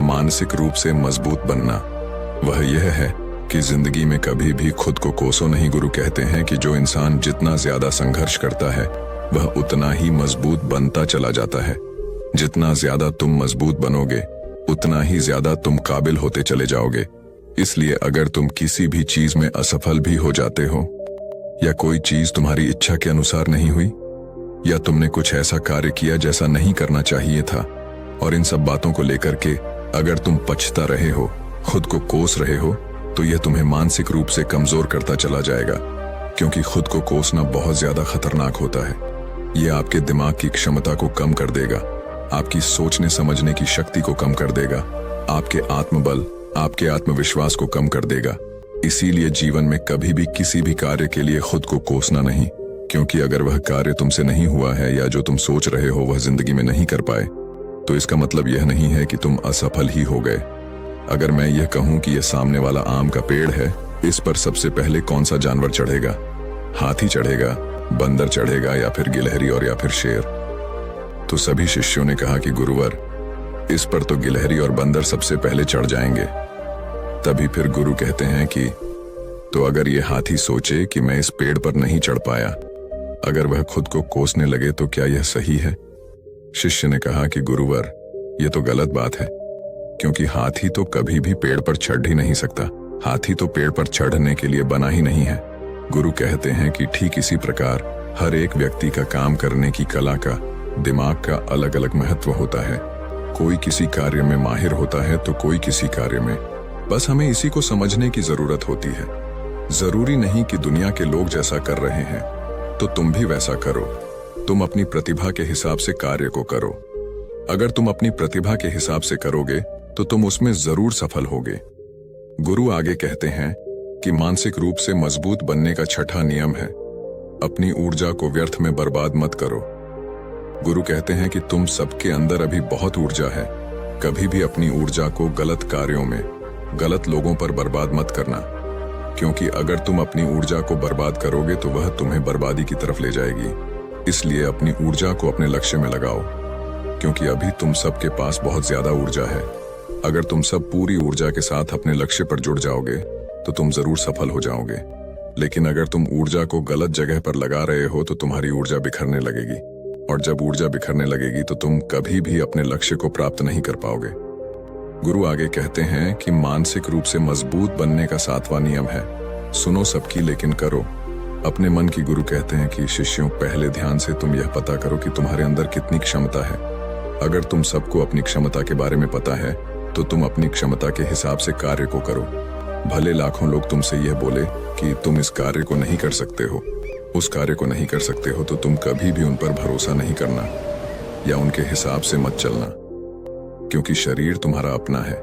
मानसिक रूप से मजबूत बनना वह यह है कि जिंदगी में कभी भी खुद को कोसो नहीं। गुरु कहते हैं कि जो इंसान जितना ज्यादा संघर्ष करता है वह उतना ही मजबूत बनता चला जाता है। जितना ज्यादा तुम मजबूत बनोगे उतना ही ज्यादा तुम काबिल होते चले जाओगे। इसलिए अगर तुम किसी भी चीज में असफल भी हो जाते हो या कोई चीज तुम्हारी इच्छा के अनुसार नहीं हुई या तुमने कुछ ऐसा कार्य किया जैसा नहीं करना चाहिए था, और इन सब बातों को लेकर के अगर तुम पछता रहे हो, खुद को कोस रहे हो, तो यह तुम्हें मानसिक रूप से कमजोर करता चला जाएगा। क्योंकि खुद को कोसना बहुत ज्यादा खतरनाक होता है। यह आपके दिमाग की क्षमता को कम कर देगा, आपकी सोचने समझने की शक्ति को कम कर देगा, आपके आत्मबल, आपके आत्मविश्वास को कम कर देगा। इसीलिए जीवन में कभी भी किसी भी कार्य के लिए खुद को कोसना नहीं, क्योंकि अगर वह कार्य तुमसे नहीं हुआ है या जो तुम सोच रहे हो वह जिंदगी में नहीं कर पाए, तो इसका मतलब यह नहीं है कि तुम असफल ही हो गए। अगर मैं यह कहूं कि यह सामने वाला आम का पेड़ है, इस पर सबसे पहले कौन सा जानवर चढ़ेगा? हाथी चढ़ेगा, बंदर चढ़ेगा, या फिर गिलहरी और या फिर शेर? तो सभी शिष्यों ने कहा कि गुरुवर, इस पर तो गिलहरी और बंदर सबसे पहले चढ़ जाएंगे। तभी फिर गुरु कहते हैं कि तो अगर ये हाथी सोचे कि मैं इस पेड़ पर नहीं चढ़ पाया, अगर वह खुद को कोसने लगे तो क्या यह सही है? शिष्य ने कहा कि गुरुवर, यह तो गलत बात है, क्योंकि हाथी तो कभी भी पेड़ पर चढ़ ही नहीं सकता। हाथी तो पेड़ पर चढ़ने के लिए बना ही नहीं है। गुरु कहते हैं कि ठीक इसी प्रकार हर एक व्यक्ति का काम करने की कला का, दिमाग का अलग अलग महत्व होता है। कोई किसी कार्य में माहिर होता है तो कोई किसी कार्य में। बस हमें इसी को समझने की जरूरत होती है। जरूरी नहीं कि दुनिया के लोग जैसा कर रहे हैं तो तुम भी वैसा करो। तुम अपनी प्रतिभा के हिसाब से कार्य को करो। अगर तुम अपनी प्रतिभा के हिसाब से करोगे तो तुम उसमें जरूर सफल होगे। गुरु आगे कहते हैं कि मानसिक रूप से मजबूत बनने का छठा नियम है, अपनी ऊर्जा को व्यर्थ में बर्बाद मत करो। गुरु कहते हैं कि तुम सबके अंदर अभी बहुत ऊर्जा है। कभी भी अपनी ऊर्जा को गलत कार्यों में, गलत लोगों पर बर्बाद मत करना, क्योंकि अगर तुम अपनी ऊर्जा को बर्बाद करोगे तो वह तुम्हें बर्बादी की तरफ ले जाएगी। इसलिए अपनी ऊर्जा को अपने लक्ष्य में लगाओ, क्योंकि अभी तुम सबके पास बहुत ज्यादा ऊर्जा है। अगर तुम सब पूरी ऊर्जा के साथ अपने लक्ष्य पर जुड़ जाओगे तो तुम जरूर सफल हो जाओगे। लेकिन अगर तुम ऊर्जा को गलत जगह पर लगा रहे हो तो तुम्हारी ऊर्जा बिखरने लगेगी, और जब ऊर्जा बिखरने लगेगी तो तुम कभी भी अपने लक्ष्य को प्राप्त नहीं कर पाओगे। गुरु आगे कहते हैं कि मानसिक रूप से मजबूत बनने का सातवां नियम है, सुनो सबकी लेकिन करो अपने मन की। गुरु कहते हैं कि शिष्यों, पहले ध्यान से तुम यह पता करो कि तुम्हारे अंदर कितनी क्षमता है। अगर तुम सबको अपनी क्षमता के बारे में पता है तो तुम अपनी क्षमता के हिसाब से कार्य को करो। भले लाखों लोग तुमसे यह बोले कि तुम इस कार्य को नहीं कर सकते हो, उस कार्य को नहीं कर सकते हो, तो तुम कभी भी उन पर भरोसा नहीं करना या उनके हिसाब से मत चलना, क्योंकि शरीर तुम्हारा अपना है।